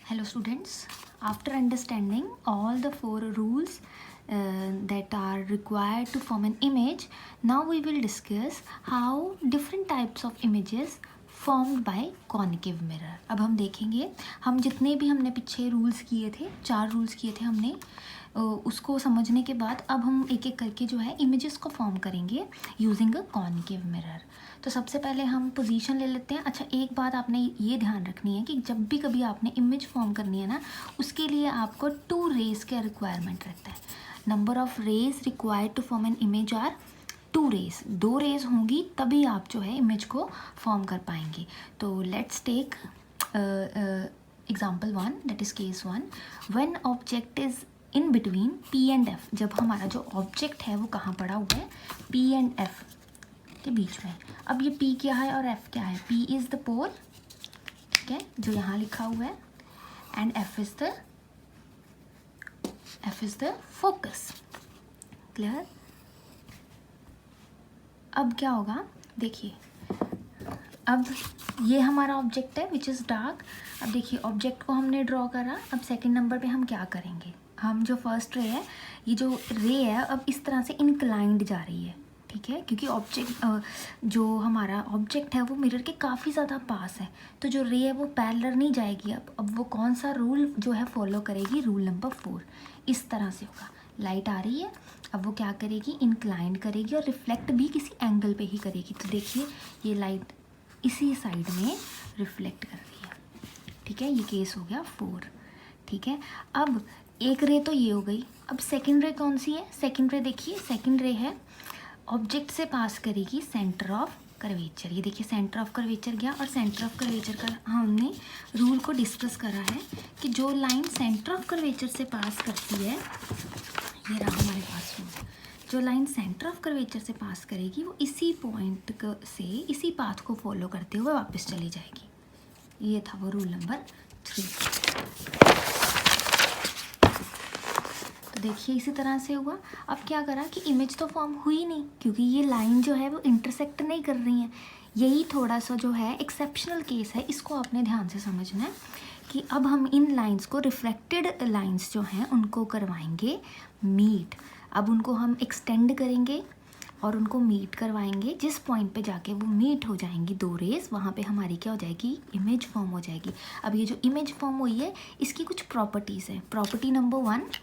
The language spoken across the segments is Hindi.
Hello students, after understanding all the four rules that are required to form an image, now we will discuss how different types of images formed by concave mirror. अब हम देखेंगे, हम जितने भी हमने पीछे रूल्स किए थे, 4 रूल्स किए थे हमने, उसको समझने के बाद अब हम एक एक करके जो है इमेजेस को फॉर्म करेंगे यूजिंग अ कॉन्केव मिरर. तो सबसे पहले हम पोजीशन ले लेते हैं. अच्छा, एक बात आपने ये ध्यान रखनी है कि जब भी कभी आपने इमेज फॉर्म करनी है ना, उसके लिए आपको 2 रेज का रिक्वायरमेंट रहता है. Number of rays required to form an image are 2 rays. 2 rays होंगी तभी आप जो है इमेज को फॉर्म कर पाएंगे. तो let's take example 1, that is case 1. When object is in between P and F, जब हमारा जो ऑब्जेक्ट है वो कहाँ पड़ा हुआ है, P एंड F के बीच में. अब ये P क्या है और F क्या है. P इज़ द पोल, ठीक है, जो यहाँ लिखा हुआ है, and F is the focus. Clear. अब क्या होगा, देखिए, अब ये हमारा ऑब्जेक्ट है विच इज़ डार्क. अब देखिए, ऑब्जेक्ट को हमने ड्रॉ करा. अब सेकंड नंबर पे हम क्या करेंगे, हम जो फर्स्ट रे है, ये जो रे है अब इस तरह से इंक्लाइंड जा रही है, ठीक है, क्योंकि ऑब्जेक्ट जो हमारा ऑब्जेक्ट है वो मिरर के काफ़ी ज़्यादा पास है, तो जो रे है वो पैरेलल नहीं जाएगी. अब वो कौन सा रूल जो है फॉलो करेगी, रूल नंबर 4. इस तरह से होगा. लाइट आ रही है, अब वो क्या करेगी, इंक्लाइंड करेगी और रिफ्लेक्ट भी किसी एंगल पे ही करेगी. तो देखिए, ये लाइट इसी साइड में रिफ्लेक्ट कर रही है, ठीक है. ये केस हो गया 4, ठीक है. अब एक रे तो ये हो गई. अब सेकंड रे कौन सी है, सेकंड रे देखिए, सेकंड रे है ऑब्जेक्ट से पास करेगी सेंटर ऑफ कर्वेचर. ये देखिए, सेंटर ऑफ कर्वेचर गया, और सेंटर ऑफ कर्वेचर का हमने रूल को डिस्कस करा है कि जो लाइन सेंटर ऑफ कर्वेचर से पास करती है, ये रहा हमारे पास रूल, जो लाइन सेंटर ऑफ कर्वेचर से पास करेगी वो इसी पॉइंट से इसी पाथ को फॉलो करते हुए वापस चली जाएगी. ये था वो रूल नंबर 3. तो देखिए, इसी तरह से हुआ. अब क्या करा कि इमेज तो फॉर्म हुई नहीं, क्योंकि ये लाइन जो है वो इंटरसेक्ट नहीं कर रही है. यही थोड़ा सा जो है एक्सेप्शनल केस है, इसको आपने ध्यान से समझना है कि अब हम इन लाइंस को, रिफ्लेक्टेड लाइंस जो हैं उनको करवाएंगे मीट. अब उनको हम एक्सटेंड करेंगे और उनको मीट करवाएंगे. जिस पॉइंट पे जाके वो मीट हो जाएंगी 2 रेज, वहाँ पे हमारी क्या हो जाएगी, इमेज फॉर्म हो जाएगी. अब ये जो इमेज फॉर्म हुई है, इसकी कुछ प्रॉपर्टीज़ हैं. प्रॉपर्टी नंबर 1,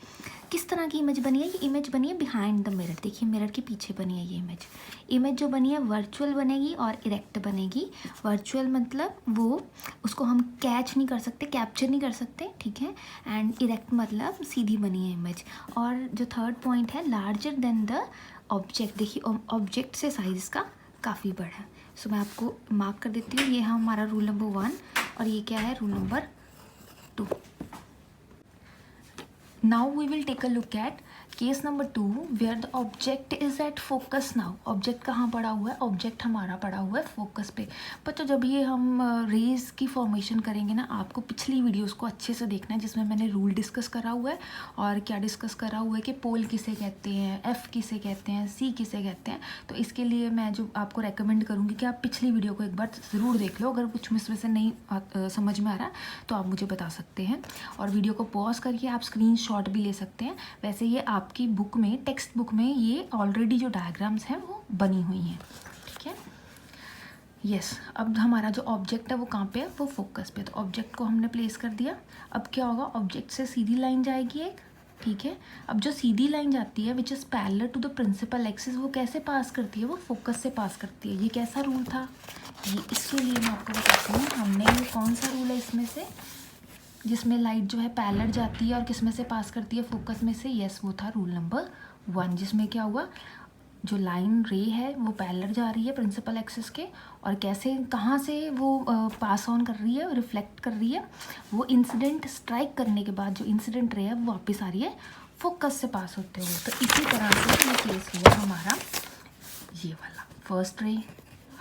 किस तरह की इमेज बनी है, ये इमेज बनी है बिहाइंड द मिरर. देखिए, मिरर के पीछे बनी है ये इमेज जो बनी है वर्चुअल बनेगी और इरेक्ट बनेगी. वर्चुअल मतलब वो, उसको हम कैच नहीं कर सकते, कैप्चर नहीं कर सकते, ठीक है. एंड इरेक्ट मतलब सीधी बनी है इमेज. और जो थर्ड पॉइंट है, लार्जर देन द ऑब्जेक्ट. देखिए, ऑब्जेक्ट से साइज़ का काफ़ी बड़ा है. सो मैं आपको मार्क कर देती हूँ. ये है हमारा रूल नंबर 1 और ये क्या है, rule number 2. Now we will take a look at case number 2 where the object is at focus now. Object कहाँ पड़ा हुआ है, ऑब्जेक्ट हमारा पड़ा हुआ है फोकस पे. बच्चों, जब ये हम रेज की फॉर्मेशन करेंगे ना, आपको पिछली वीडियोस को अच्छे से देखना है जिसमें मैंने रूल डिस्कस करा हुआ है और क्या डिस्कस करा हुआ है कि पोल किसे कहते हैं, एफ किसे कहते हैं, सी किसे कहते हैं. तो इसके लिए मैं जो आपको रेकमेंड करूँगी कि आप पिछली वीडियो को एक बार ज़रूर देख लो. अगर कुछ मिस से नहीं समझ में आ रहा तो आप मुझे बता सकते हैं, और वीडियो को पॉज करके आप स्क्रीनशॉट भी ले सकते हैं. वैसे ये आपकी बुक में, टेक्स्ट बुक में ये ऑलरेडी जो डायग्राम्स हैं वो बनी हुई हैं, ठीक है. यस. अब हमारा जो ऑब्जेक्ट है वो कहाँ पे है, वो फोकस पे. तो ऑब्जेक्ट को हमने प्लेस कर दिया. अब क्या होगा, ऑब्जेक्ट से सीधी लाइन जाएगी एक, ठीक है. अब जो सीधी लाइन जाती है which is parallel to the principal axis, वो कैसे पास करती है, वो फोकस से पास करती है. ये कैसा रूल था, ये इसके लिए मैं आपको बताती हूँ. हमने ये कौन सा रूल है इसमें से जिसमें लाइट जो है पैरेलल जाती है और किस में से पास करती है, फोकस में से. यस, वो था रूल नंबर 1, जिसमें क्या हुआ, जो लाइन रे है वो पैरेलल जा रही है प्रिंसिपल एक्सिस के, और कैसे, कहाँ से वो पास ऑन कर रही है, रिफ्लेक्ट कर रही है. वो इंसिडेंट स्ट्राइक करने के बाद जो इंसिडेंट रे है वो वापस आ रही है फोकस से पास होते हुए. तो इसी तरह से ये केस हुआ हमारा, ये वाला फर्स्ट रे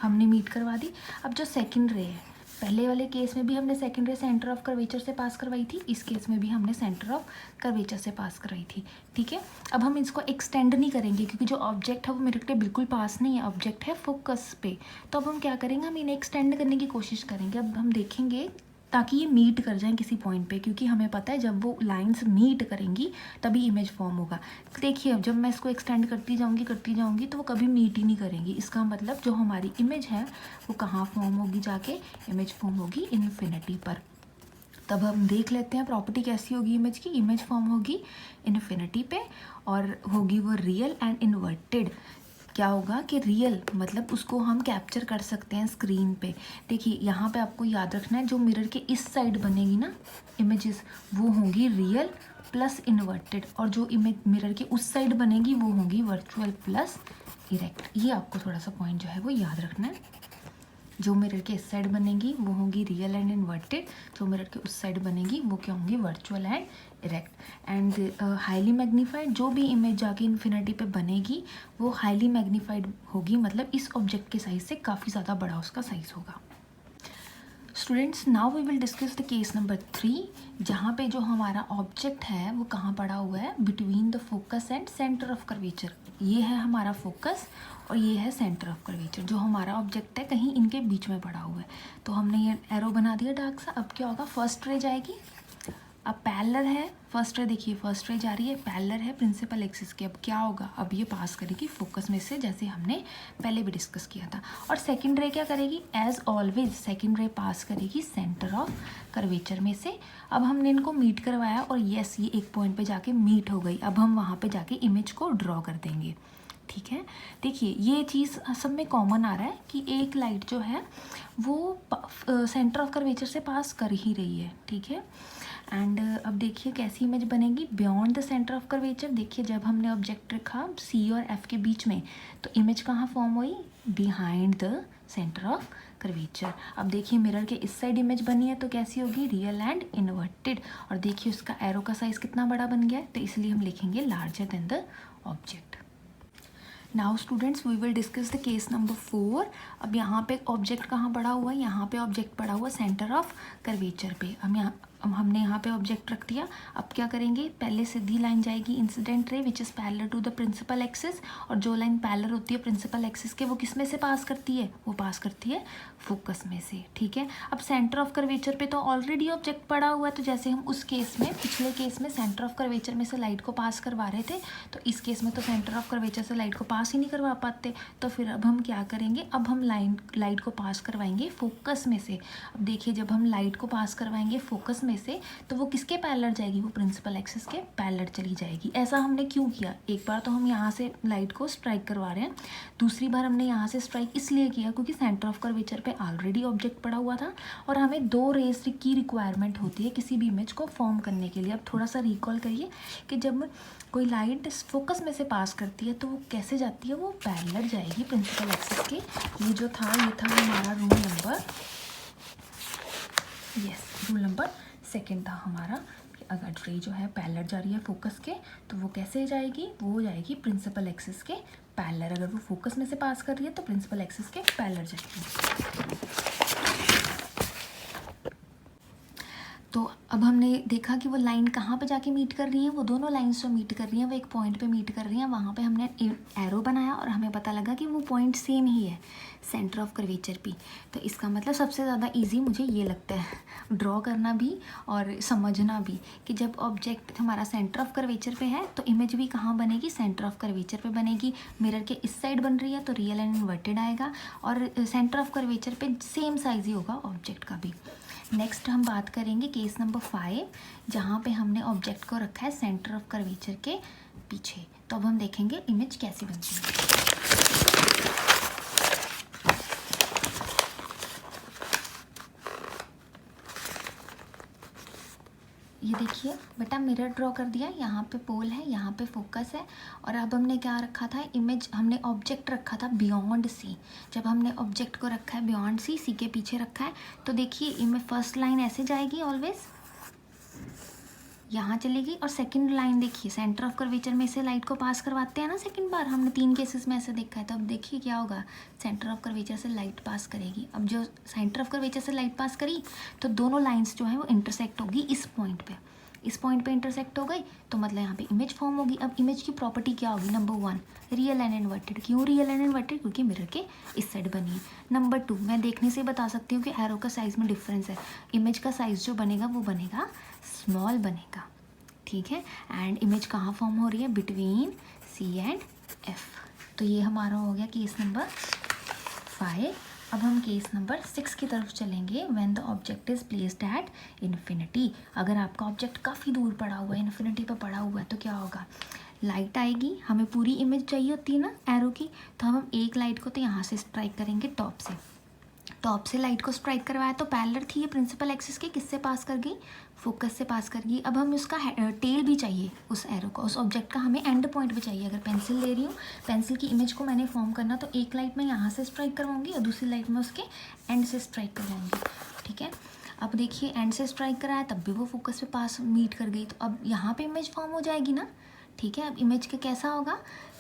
हमने मीट करवा दी. अब जो सेकेंड रे है, पहले वाले केस में भी हमने सेकंड रे सेंटर ऑफ कर्वेचर से पास करवाई थी, इस केस में भी हमने सेंटर ऑफ कर्वेचर से पास करवाई थी, ठीक है. अब हम इसको एक्सटेंड नहीं करेंगे क्योंकि जो ऑब्जेक्ट है वो मिरर के बिल्कुल पास नहीं है, ऑब्जेक्ट है फोकस पे. तो अब हम क्या करेंगे, हम इन्हें एक्सटेंड करने की कोशिश करेंगे. अब हम देखेंगे ताकि ये मीट कर जाएं किसी पॉइंट पे, क्योंकि हमें पता है जब वो लाइंस मीट करेंगी तभी इमेज फॉर्म होगा। देखिए जब मैं इसको एक्सटेंड करती जाऊंगी तो वो कभी मीट ही नहीं करेंगी। इसका मतलब जो हमारी इमेज है वो कहाँ फॉर्म होगी, जाके इमेज फॉर्म होगी इन्फिनिटी पर। तब हम देख लेते हैं प्रॉपर्टी कैसी होगी इमेज की। इमेज फॉर्म होगी इन्फिनिटी पे और होगी वो रियल एंड इन्वर्टेड। क्या होगा कि रियल मतलब उसको हम कैप्चर कर सकते हैं स्क्रीन पे। देखिए यहाँ पे आपको याद रखना है, जो मिरर के इस साइड बनेगी ना इमेजेस वो होंगी रियल प्लस इन्वर्टेड, और जो इमेज मिरर के उस साइड बनेगी वो होंगी वर्चुअल प्लस इरेक्ट। ये आपको थोड़ा सा पॉइंट जो है वो याद रखना है। जो मिरर के इस साइड बनेगी वो होंगी रियल एंड इन्वर्टेड, जो मिरर के उस साइड बनेगी वो क्या होंगी, virtual and erect. And highly magnified, जो भी इमेज जाके इन्फिनिटी पे बनेगी वो हाईली मैग्नीफाइड होगी, मतलब इस ऑब्जेक्ट के साइज से काफ़ी ज़्यादा बड़ा उसका साइज होगा। Students now we will discuss the case number 3, जहाँ पे जो हमारा ऑब्जेक्ट है वो कहाँ पड़ा हुआ है, between the focus and centre of curvature. ये है हमारा फोकस और ये है सेंटर ऑफ कर्वेचर। जो हमारा ऑब्जेक्ट है कहीं इनके बीच में पड़ा हुआ है। तो हमने ये एरो बना दिया डार्क सा। अब क्या होगा, फर्स्ट रे जाएगी, अब पैरेलल है फर्स्ट रे, देखिए फर्स्ट रे जा रही है, पैरेलल है प्रिंसिपल एक्सिस के। अब क्या होगा, अब ये पास करेगी फोकस में से, जैसे हमने पहले भी डिस्कस किया था। और सेकंड रे क्या करेगी, एज ऑलवेज सेकंड रे पास करेगी सेंटर ऑफ कर्वेचर में से। अब हमने इनको मीट करवाया और यस ये एक पॉइंट पे जाके मीट हो गई। अब हम वहाँ पे जाके इमेज को ड्रॉ कर देंगे। ठीक है, देखिए ये चीज़ सब में कॉमन आ रहा है कि एक लाइट जो है वो सेंटर ऑफ कर्वेचर से पास कर ही रही है। ठीक है, एंड अब देखिए कैसी इमेज बनेगी beyond the centre of curvature. देखिए जब हमने ऑब्जेक्ट रखा सी और एफ के बीच में तो इमेज कहाँ फॉर्म हुई, behind the centre of curvature. अब देखिए मिरर के इस साइड इमेज बनी है तो कैसी होगी, रियल एंड इन्वर्टेड। और देखिए उसका एरो का साइज कितना बड़ा बन गया है, तो इसलिए हम लिखेंगे larger than the object. Now students we will discuss the case number 4। अब यहाँ पे ऑब्जेक्ट कहाँ पड़ा हुआ है, यहाँ पे ऑब्जेक्ट पड़ा हुआ सेंटर ऑफ कर्वेचर पे। हमने यहाँ पे ऑब्जेक्ट रख दिया। अब क्या करेंगे, पहले सीधी लाइन जाएगी incident ray which is parallel to the principal axis, और जो लाइन पैरेलल होती है प्रिंसिपल एक्सिस के वो किस में से पास करती है, वो पास करती है फोकस में से। ठीक है, अब सेंटर ऑफ कर्वेचर पे तो ऑलरेडी ऑब्जेक्ट पड़ा हुआ है, तो जैसे हम उस केस में पिछले केस में सेंटर ऑफ कर्वेचर में से लाइट को पास करवा रहे थे, तो इस केस में तो सेंटर ऑफ कर्वेचर से लाइट को पास ही नहीं करवा पाते। तो फिर अब हम क्या करेंगे, अब हम लाइट को पास करवाएंगे फोकस में से। अब देखिए जब हम लाइट को पास करवाएंगे फोकस में से तो वो किसके पैरेलल जाएगी, वो प्रिंसिपल एक्सिस के पैरेलल चली जाएगी। ऐसा हमने क्यों किया, एक बार तो हम यहाँ से लाइट को स्ट्राइक करवा रहे हैं, दूसरी बार हमने यहाँ से स्ट्राइक इसलिए किया क्योंकि सेंटर ऑफ कर्वेचर पे ऑलरेडी ऑब्जेक्ट पड़ा हुआ था और हमें 2 रेज की रिक्वायरमेंट होती है किसी भी इमेज को फॉर्म करने के लिए। अब थोड़ा सा रिकॉल करिए कि जब कोई लाइट फोकस में से पास करती है तो वो कैसे जाती है, वो पैरेलल जाएगी प्रिंसिपल एक्सिस के। ये जो था ये था हमारा rule number, yes rule number 2 था हमारा, कि अगर रे जो है पैरेलल जा रही है फोकस के तो वो कैसे जाएगी, वो जाएगी प्रिंसिपल एक्सिस के पैरेलल। अगर वो फोकस में से पास कर रही है तो प्रिंसिपल एक्सिस के पैरेलल जाएगी। तो अब हमने देखा कि वो लाइन कहाँ पे जाके मीट कर रही है, वो दोनों लाइंस जो मीट कर रही हैं वो एक पॉइंट पे मीट कर रही हैं। वहाँ पे हमने एरो बनाया और हमें पता लगा कि वो पॉइंट सेम ही है सेंटर ऑफ कर्वेचर पे। तो इसका मतलब सबसे ज़्यादा इजी मुझे ये लगता है ड्रॉ करना भी और समझना भी, कि जब ऑब्जेक्ट हमारा सेंटर ऑफ कर्वेचर पे है तो इमेज भी कहाँ बनेगी, सेंटर ऑफ कर्वेचर पे बनेगी। मिरर के इस साइड बन रही है तो रियल एंड इन्वर्टेड आएगा, और सेंटर ऑफ कर्वेचर पे सेम साइज ही होगा ऑब्जेक्ट का भी। नेक्स्ट हम बात करेंगे केस नंबर 5, जहाँ पे हमने ऑब्जेक्ट को रखा है सेंटर ऑफ कर्वेचर के पीछे। तो अब हम देखेंगे इमेज कैसी बनती है। ये देखिए बेटा मिरर ड्रॉ कर दिया, यहाँ पे पोल है, यहाँ पे फोकस है, और अब हमने क्या रखा था, इमेज हमने ऑब्जेक्ट रखा था बियॉन्ड सी। जब हमने ऑब्जेक्ट को रखा है बियॉन्ड सी, सी के पीछे रखा है, तो देखिए इमेज फर्स्ट लाइन ऐसे जाएगी ऑलवेज, यहाँ चलेगी, और सेकंड लाइन देखिए सेंटर ऑफ कर्वेचर में से लाइट को पास करवाते हैं ना सेकंड बार, हमने 3 केसेस में ऐसे देखा है। तो अब देखिए क्या होगा, सेंटर ऑफ कर्वेचर से लाइट पास करेगी। अब जो सेंटर ऑफ कर्वेचर से लाइट पास करी तो दोनों लाइंस जो है वो इंटरसेक्ट होगी इस पॉइंट पे। इस पॉइंट पे इंटरसेक्ट हो गई तो मतलब यहाँ पे इमेज फॉर्म होगी। अब इमेज की प्रॉपर्टी क्या होगी? Number 1 real and inverted. क्यों रियल एंड इन्वर्टेड? क्योंकि मिरर के इस साइड बनी है। नंबर 2 मैं देखने से बता सकती हूँ कि एरो का साइज़ में डिफरेंस है। इमेज का साइज़ जो बनेगा वो बनेगा स्मॉल बनेगा, ठीक है। एंड इमेज कहाँ फॉर्म हो रही है? Between C and F। तो ये हमारा हो गया केस नंबर 5। अब हम केस नंबर 6 की तरफ चलेंगे। When the object is placed at infinity. अगर आपका ऑब्जेक्ट काफ़ी दूर पड़ा हुआ है, इन्फिनिटी पर पड़ा हुआ है, तो क्या होगा? लाइट आएगी, हमें पूरी इमेज चाहिए होती है ना एरो की, तो हम एक लाइट को तो यहाँ से स्ट्राइक करेंगे टॉप से लाइट को स्ट्राइक करवाया तो पैरेलल थी ये प्रिंसिपल एक्सिस के, किससे पास कर गई? फोकस से पास कर गई। अब हम उसका टेल भी चाहिए उस एरो का, उस ऑब्जेक्ट का हमें एंड पॉइंट भी चाहिए। अगर पेंसिल ले रही हूँ, पेंसिल की इमेज को मैंने फॉर्म करना, तो एक लाइट मैं यहाँ से स्ट्राइक करवाऊंगी और दूसरी लाइट में उसके एंड से स्ट्राइक करवाऊंगी, ठीक है। अब देखिए एंड से स्ट्राइक कराया तब भी वो फोकस पे पास मीट कर गई, तो अब यहाँ पे इमेज फॉर्म हो जाएगी ना, ठीक है। अब इमेज का कैसा होगा?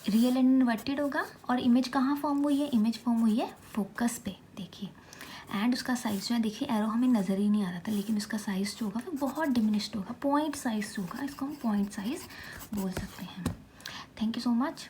रियल एंड इन्वर्टेड होगा। और इमेज कहाँ फॉर्म हुई है? इमेज फॉर्म हुई है फोकस पे, देखिए। एंड उसका साइज़ जो है, देखिए एरो हमें नज़र ही नहीं आ रहा था, लेकिन उसका साइज़ जो होगा वो बहुत डिमिनिश्ड होगा, पॉइंट साइज़ जो होगा, इसको हम पॉइंट साइज़ बोल सकते हैं। Thank you so much.